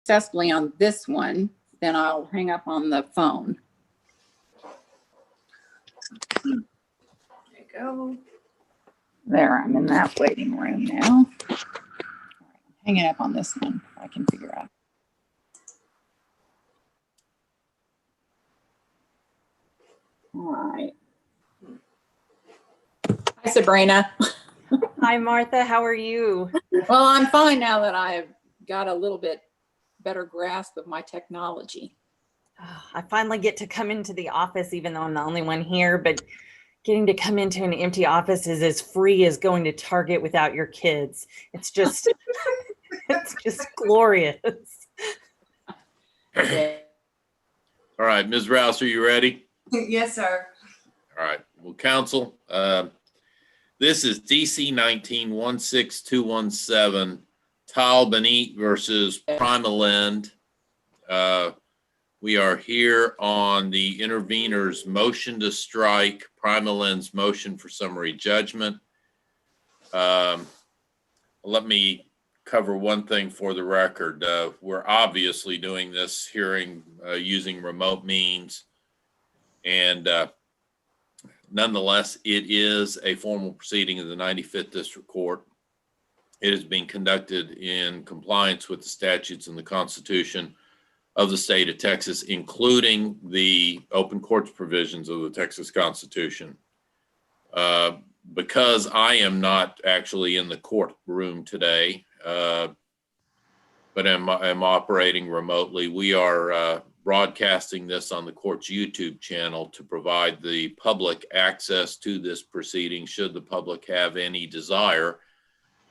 successfully on this one, then I'll hang up on the phone. There you go. There, I'm in that waiting room now. Hanging up on this one, I can figure out. All right. Hi, Sabrina. Hi, Martha. How are you? Well, I'm fine now that I've got a little bit better grasp of my technology. I finally get to come into the office, even though I'm the only one here, but getting to come into an empty office is as free as going to Target without your kids. It's just, it's just glorious. Yeah. All right, Ms. Rouse, are you ready? Yes, sir. All right. Well, council, this is DC 19-16217, Tal-Benit versus Primalend. We are here on the intervener's motion to strike Primalend's motion for summary judgment. Let me cover one thing for the record. We're obviously doing this hearing using remote means, and nonetheless, it is a formal proceeding of the 95th District Court. It is being conducted in compliance with the statutes and the Constitution of the state of Texas, including the open courts provisions of the Texas Constitution. Because I am not actually in the courtroom today, but I'm operating remotely, we are broadcasting this on the court's YouTube channel to provide the public access to this proceeding should the public have any desire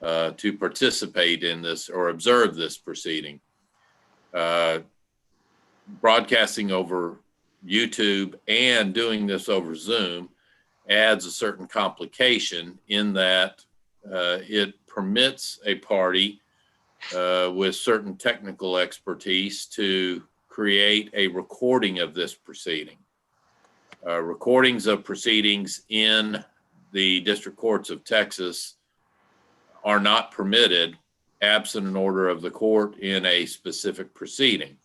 to participate in this or observe this proceeding. Broadcasting over YouTube and doing this over Zoom adds a certain complication in that it permits a party with certain technical expertise to create a recording of this proceeding. Recordings of proceedings in the district courts of Texas are not permitted absent an order of the court in a specific proceeding.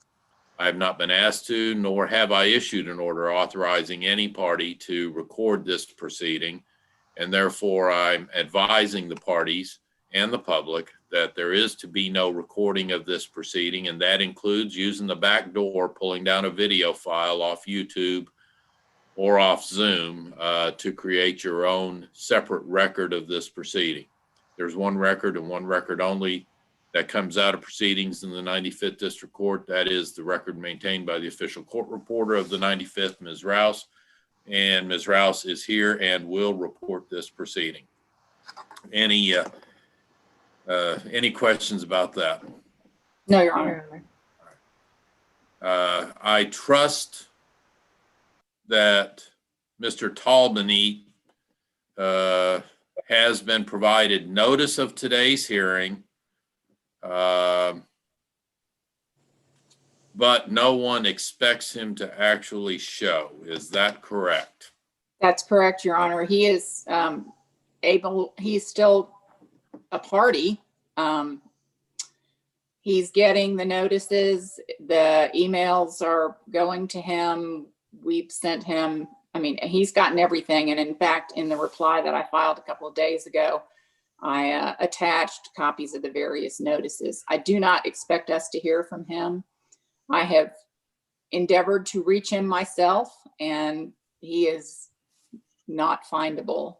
I have not been asked to, nor have I issued an order authorizing any party to record this proceeding, and therefore I'm advising the parties and the public that there is to be no recording of this proceeding, and that includes using the back door, pulling down a video file off YouTube or off Zoom to create your own separate record of this proceeding. There's one record and one record only that comes out of proceedings in the 95th District Court. That is the record maintained by the official court reporter of the 95th, Ms. Rouse. And Ms. Rouse is here and will report this proceeding. Any questions about that? No, Your Honor. I trust that Mr. Tal-Benit has been provided notice of today's hearing, but no one expects him to actually show. Is that correct? That's correct, Your Honor. He is he's still a party. He's getting the notices. The emails are going to him. We've sent him, I mean, he's gotten everything. And in fact, in the reply that I filed a couple of days ago, I attached copies of the various notices. I do not expect us to hear from him. I have endeavored to reach him myself, and he is not findable,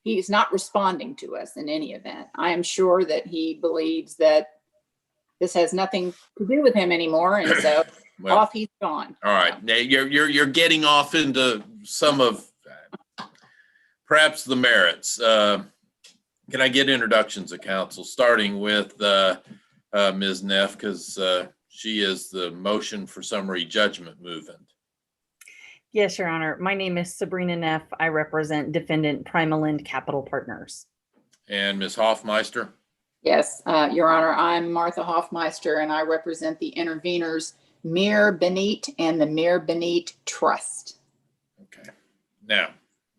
he's not responding to us in any event. I am sure that he believes that this has nothing to do with him anymore, and so Well, off he's gone. all right. Now you're getting off into some of perhaps the merits. Can I get introductions of counsel, starting with Ms. Neff, because she is the motion for summary judgment movement. Yes, Your Honor. My name is Sabrina Neff. I represent defendant Primalend Capital Partners. And Ms. Hoffmeister? Yes, Your Honor, I'm Martha Hoffmeister, and I represent the interveners Mir-Benit and the Mir-Benit Trust. Okay. Now,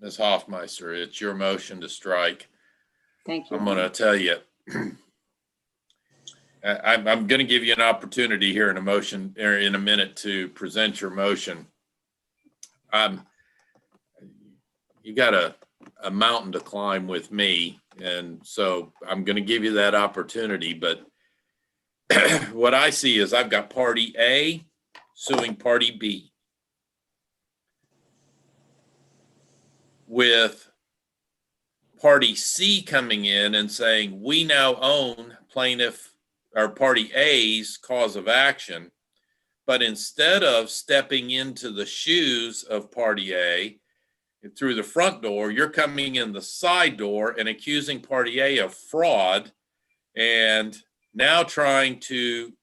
Ms. Hoffmeister, it's your motion to strike. Thank you. I'm going to tell you, I'm going to give you an opportunity here in a motion, or in a minute, to present your motion. You got a mountain to climb with me, and so I'm going to give you that opportunity. But what I see is I've got Party A suing Party B, with Party C coming in and saying, we now own plaintiff or Party A's cause of action. But instead of stepping into the shoes of Party A through the front door, you're coming in the side door and accusing Party A of fraud, and now trying to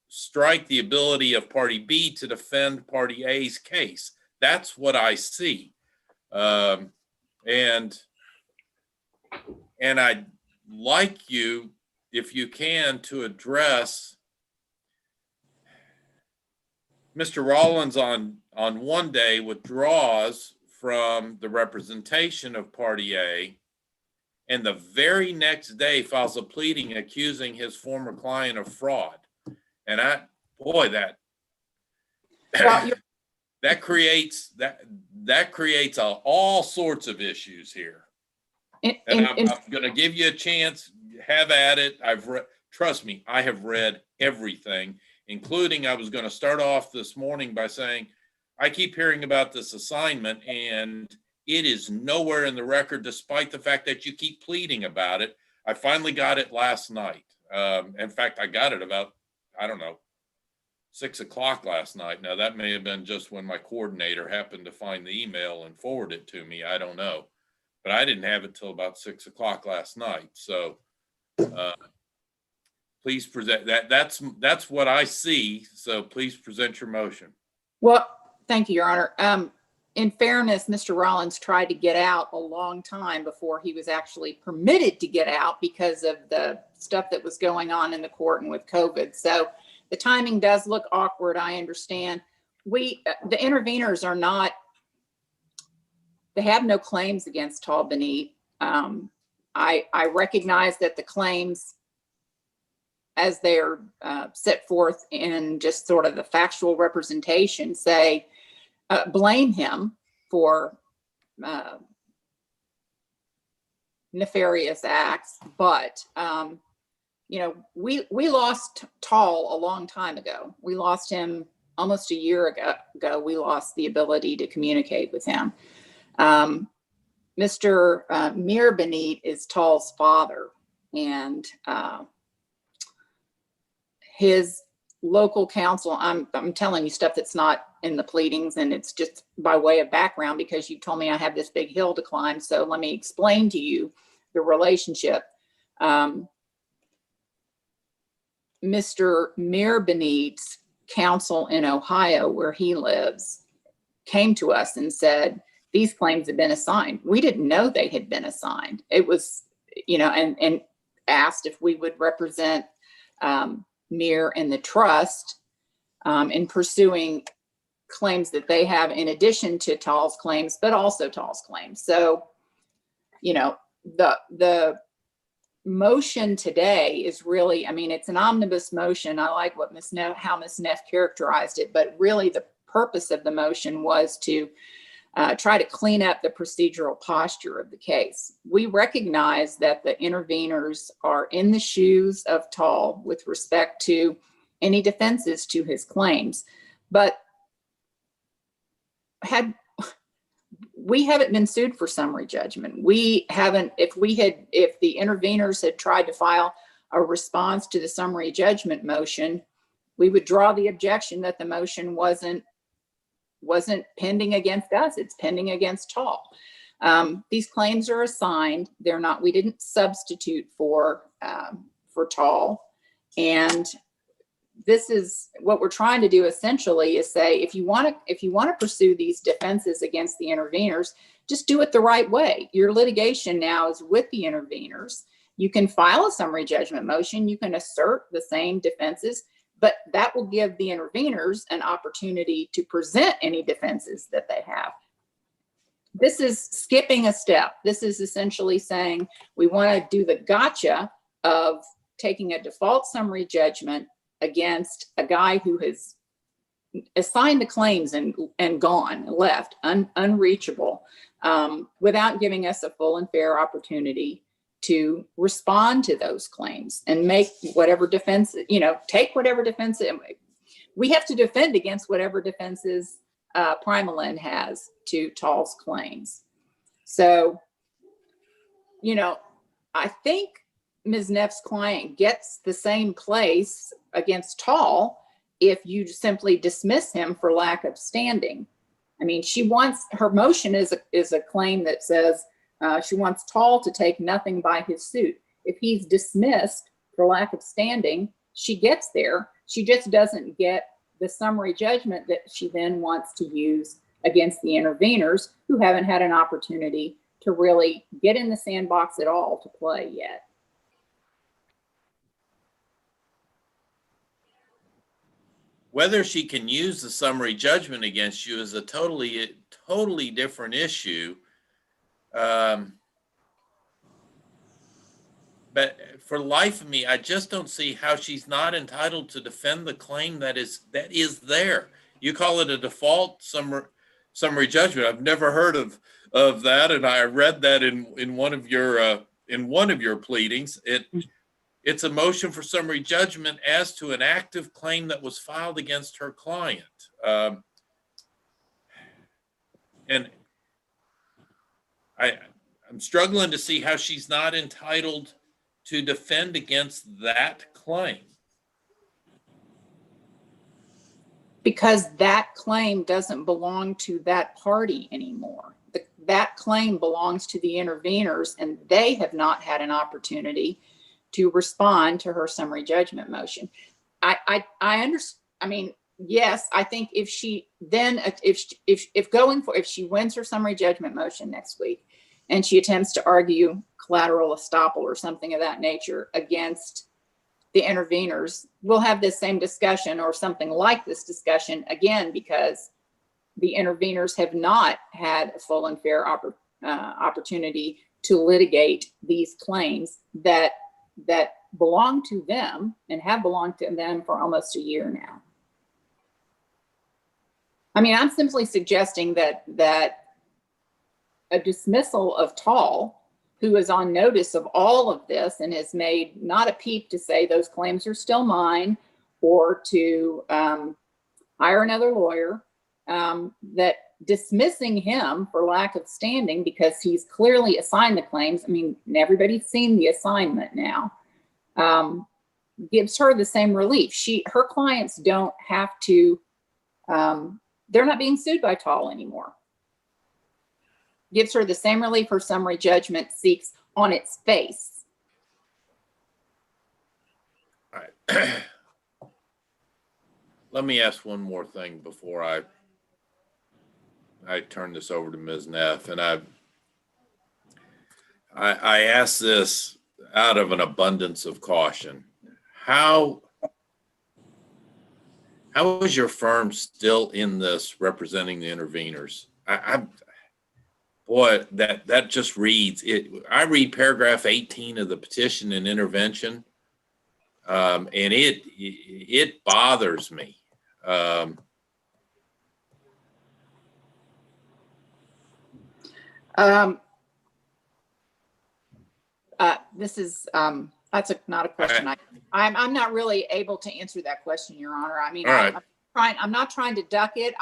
strike the ability of Party B to defend Party A's case. That's what I see. And I'd like you, if you can, to address Mr. Rollins on one day withdraws from the representation of Party A, and the very next day files a pleading accusing his former client of fraud. And that creates all sorts of issues here. And I'm going to give you a chance. Have at it. Trust me, I have read everything, including, I was going to start off this morning by saying, I keep hearing about this assignment and it is nowhere in the record, despite the fact that you keep pleading about it. I finally got it last night. In fact, I got it about, 6 o'clock last night. Now that may have been just when my coordinator happened to find the email and forward it to me. I don't know, but I didn't have it till about 6 o'clock last night. So please present that. That's what I see. So please present your motion. Well, thank you, Your Honor. In fairness, Mr. Rollins tried to get out a long time before he was actually permitted to get out because of the stuff that was going on in the court and with COVID. So the timing does look awkward. I understand. The interveners are not, they have no claims against Tall Benit. I recognize that the claims, as they're set forth in just sort of the factual representation, say, blame him for nefarious acts. But, we lost Tall a long time ago. We lost him almost a year ago. We lost the ability to communicate with him. Mr. Mir Benit is Tall's father, and his local counsel, I'm telling you stuff that's not in the pleadings, and it's just by way of background because you told me I have this big hill to climb. So let me explain to you the relationship. Mr. Mir Benit's counsel in Ohio, where he lives, came to us and said, these claims have been assigned. We didn't know they had been assigned. It was, and asked if we would represent Mir and the trust in pursuing claims that they have in addition to Tall's claims, but also Tall's claims. So, the motion today is really, it's an omnibus motion. I like what how Ms. Neff characterized it, but really the purpose of the motion was to try to clean up the procedural posture of the case. We recognize that the interveners are in the shoes of Tall with respect to any defenses to his claims, but we haven't been sued for summary judgment. We haven't, if the interveners had tried to file a response to the summary judgment motion, we would draw the objection that the motion wasn't pending against us. It's pending against Tall. These claims are assigned. They're not, we didn't substitute for Tall. And this is what we're trying to do essentially is say, if you want to pursue these defenses against the interveners, just do it the right way. Your litigation now is with the interveners. You can file a summary judgment motion. You can assert the same defenses, but that will give the interveners an opportunity to present any defenses that they have. This is skipping a step. This is essentially saying we want to do the gotcha of taking a default summary judgment against a guy who has assigned the claims and gone, left, unreachable, without giving us a full and fair opportunity to respond to those claims and make whatever defense, take whatever defense. We have to defend against whatever defenses Primalin has to Tall's claims. So, I think Ms. Neff's client gets the same place against Tall if you simply dismiss him for lack of standing. I mean, her motion is a claim that says she wants Tall to take nothing by his suit. If he's dismissed for lack of standing, she gets there. She just doesn't get the summary judgment that she then wants to use against the interveners who haven't had an opportunity to really get in the sandbox at all to play yet. Whether she can use the summary judgment against you is a totally different issue. But for the life of me, I just don't see how she's not entitled to defend the claim that is there. You call it a default summary judgment. I've never heard of that, and I read that in one of your pleadings. It's a motion for summary judgment as to an active claim that was filed against her client. And I'm struggling to see how she's not entitled to defend against that claim. Because that claim doesn't belong to that party anymore. That claim belongs to the interveners, and they have not had an opportunity to respond to her summary judgment motion. I understand. I mean, yes, I think if she wins her summary judgment motion next week and she attempts to argue collateral estoppel or something of that nature against the interveners, we'll have this same discussion or something like this discussion again, because the interveners have not had a full and fair opportunity to litigate these claims that belong to them and have belonged to them for almost a year now. I mean, I'm simply suggesting that a dismissal of Tall, who is on notice of all of this and has made not a peep to say those claims are still mine or to hire another lawyer, that dismissing him for lack of standing because he's clearly assigned the claims. I mean, everybody's seen the assignment now, gives her the same relief. Her clients don't have to, they're not being sued by Tall anymore. Gives her the same relief her summary judgment seeks on its face. All right. Let me ask one more thing before I turn this over to Ms. Neff. And I ask this out of an abundance of caution. How is your firm still in this representing the interveners? Boy, that just reads it. I read paragraph 18 of the petition and intervention, and it bothers me. This is that's not a question. I'm not really able to answer that question, Your Honor. I mean, right. I'm not trying to duck it.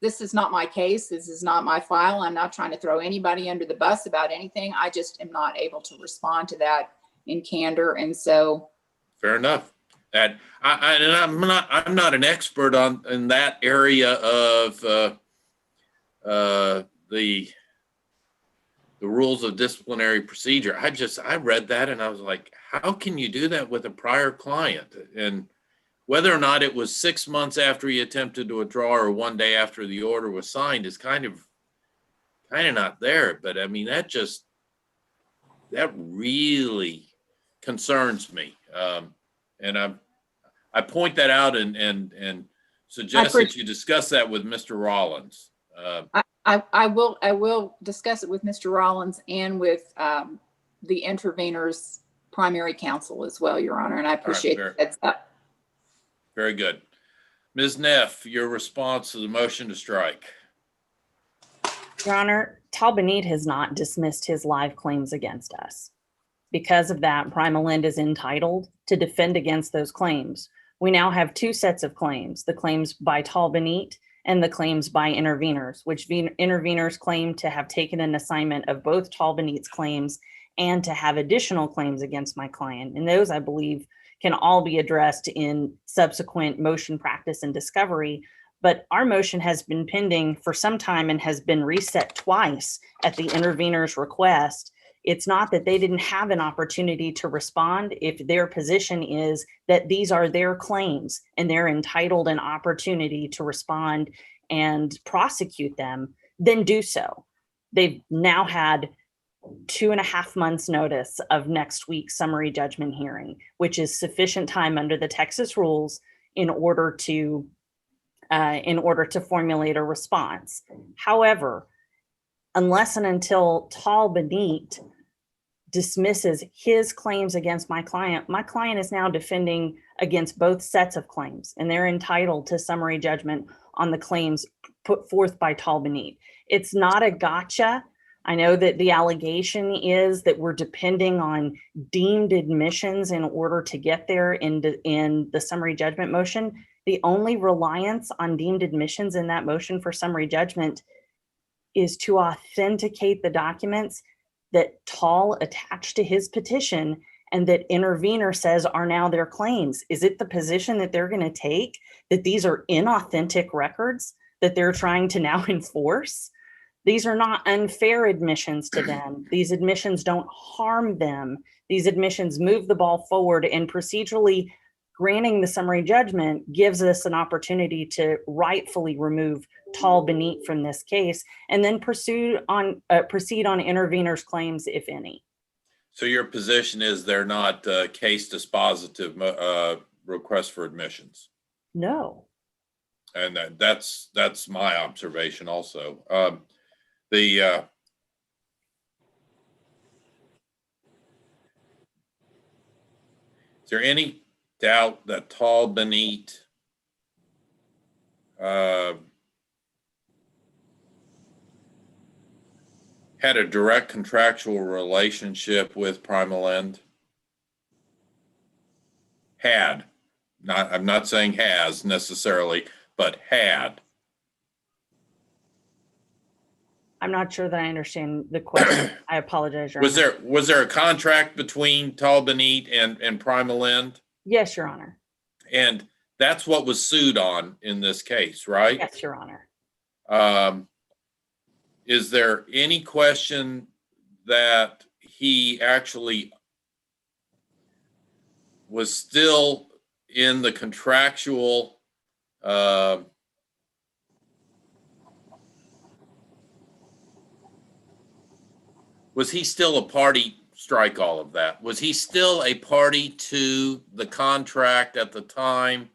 This is not my case. This is not my file. I'm not trying to throw anybody under the bus about anything. I just am not able to respond to that in candor. And so. Fair enough. And I'm not an expert in that area of the rules of disciplinary procedure. I read that and I was like, how can you do that with a prior client? And whether or not it was 6 months after he attempted to withdraw or one day after the order was signed is kind of not there. But I mean, that really concerns me. And I point that out and suggest that you discuss that with Mr. Rollins. I will discuss it with Mr. Rollins and with the interveners primary counsel as well, Your Honor, and I appreciate the heads up. Very good. Ms. Neff, your response to the motion to strike. Your Honor, Tal Benit has not dismissed his live claims against us. Because of that, Primalind is entitled to defend against those claims. We now have two sets of claims, the claims by Tal Benit and the claims by interveners, which interveners claim to have taken an assignment of both Tal Benit's claims and to have additional claims against my client. And those, I believe, can all be addressed in subsequent motion practice and discovery. But our motion has been pending for some time and has been reset twice at the intervener's request. It's not that they didn't have an opportunity to respond. If their position is that these are their claims and they're entitled an opportunity to respond and prosecute them, then do so. They've now had 2.5 months notice of next week's summary judgment hearing, which is sufficient time under the Texas rules in order to formulate a response. However, unless and until Tal Benit dismisses his claims against my client is now defending against both sets of claims, and they're entitled to summary judgment on the claims put forth by Tal Benit. It's not a gotcha. I know that the allegation is that we're depending on deemed admissions in order to get there in the summary judgment motion. The only reliance on deemed admissions in that motion for summary judgment is to authenticate the documents that Tal attached to his petition and that intervener says are now their claims. Is it the position that they're going to take that these are inauthentic records that they're trying to now enforce? These are not unfair admissions to them. These admissions don't harm them. These admissions move the ball forward, and procedurally granting the summary judgment gives us an opportunity to rightfully remove Tal Benit from this case and then proceed on intervener's claims, if any. So your position is they're not case dispositive requests for admissions? No. And that's my observation also. Is there any doubt that Tal Benit had a direct contractual relationship with Primalind? Had. I'm not saying has necessarily, but had. I'm not sure that I understand the question. I apologize, Your Was Honor. was there a contract between Tal Benit and Primalind? Yes, Your Honor. And that's what was sued on in this case, right? Yes, Your Honor. Is there any question that he actually was still in the contractual was he still a party? Strike all of that. Was he still a party to the contract at the time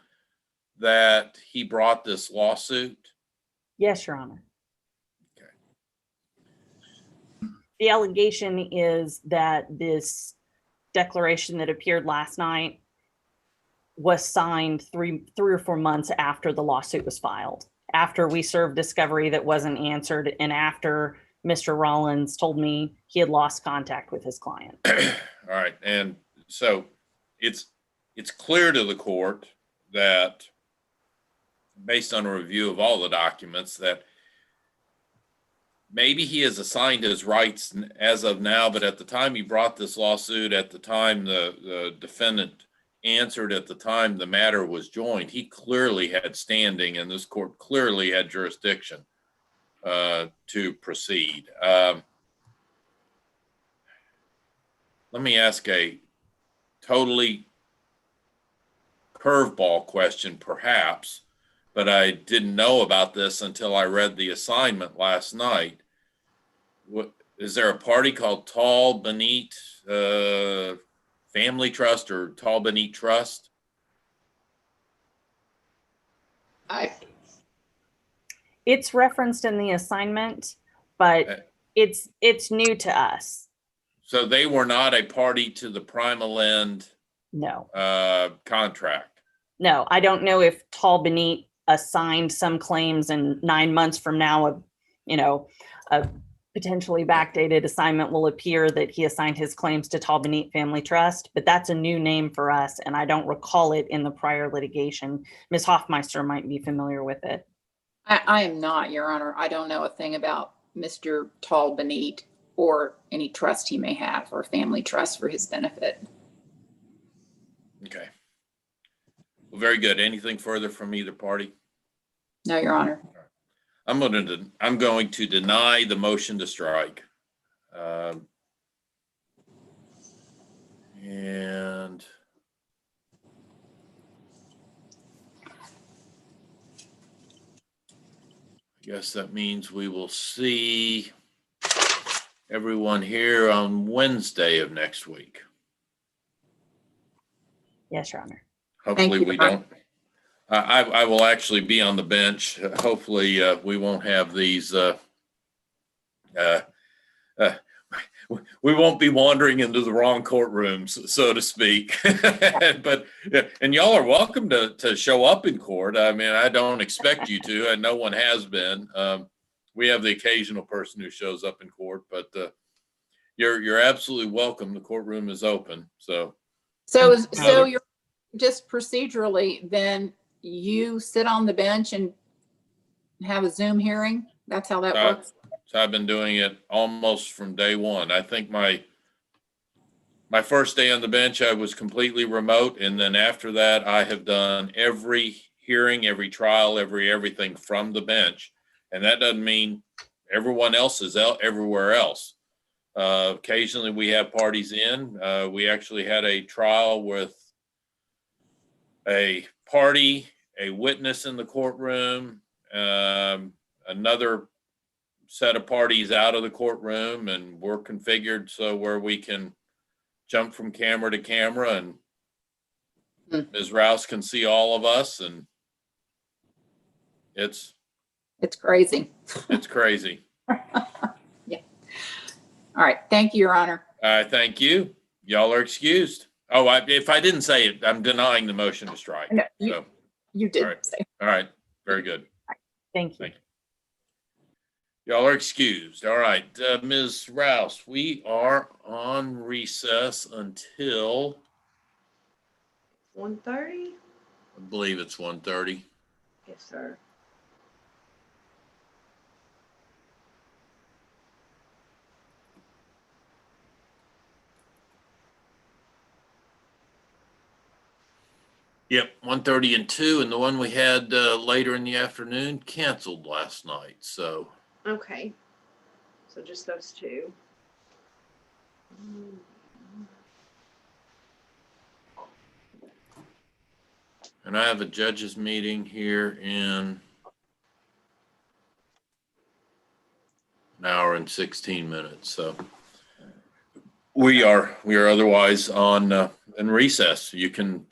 that he brought this lawsuit? Yes, Your Honor. Okay. The allegation is that this declaration that appeared last night was signed three or 4 months after the lawsuit was filed, after we served discovery that wasn't answered, and after Mr. Rollins told me he had lost contact with his client. All right. And so it's clear to the court that, based on a review of all the documents, that maybe he has assigned his rights as of now, but at the time he brought this lawsuit, at the time the defendant answered, at the time the matter was joined, he clearly had standing, and this court clearly had jurisdiction to proceed. Let me ask a totally curveball question, perhaps, but I didn't know about this until I read the assignment last night. Is there a party called Tal Benit Family Trust or Tal Benit Trust? It's referenced in the assignment, but it's new to us. So they were not a party to the Primalend No, contract. no, I don't know if Tall Benite assigned some claims and 9 months from now, a potentially backdated assignment will appear that he assigned his claims to Tall Benite Family Trust, but that's a new name for us, and I don't recall it in the prior litigation. Ms. Hoffmeister might be familiar with it. I am not, Your Honor. I don't know a thing about Mr. Tall Benite or any trust he may have or family trust for his benefit. Okay. Well, very good. Anything further from either party? No, Your Honor. I'm going to deny the motion to strike. And I guess that means we will see everyone here on Wednesday of next week. Yes, Your Honor. Hopefully you, we Ron. don't. I will actually be on the bench. Hopefully we won't have these. We won't be wandering into the wrong courtrooms, so to speak. But and y'all are welcome to show up in court. I mean, I don't expect you to, and no one has been. We have the occasional person who shows up in court, but you're absolutely welcome. The courtroom is open. So So you're just procedurally, then you sit on the bench and have a Zoom hearing? That's how that works? So I've been doing it almost from day one. I think my first day on the bench, I was completely remote. And then after that, I have done every hearing, every trial, everything from the bench. And that doesn't mean everyone else is out everywhere else. Occasionally we have parties in. We actually had a trial with a party, a witness in the courtroom, another set of parties out of the courtroom, and we're configured so where we can jump from camera to camera, and Ms. Rouse can see all of us, and it's crazy. it's crazy. Yeah. All right. Thank you, Your Honor. Thank you. Y'all are excused. Oh, if I didn't say it, I'm denying the motion to strike. No, So, you did all right. say. All right. Very good. Thank you. Thank you. Y'all are excused. All right. Ms. Rouse, we are on recess until 1:30? I believe it's 1:30. Yes, sir. Yep, 1:30 and 2, and the one we had later in the afternoon canceled last night. So Okay. So just those two. and I have a judges meeting here in an hour and 16 minutes. So we are otherwise on in recess. You can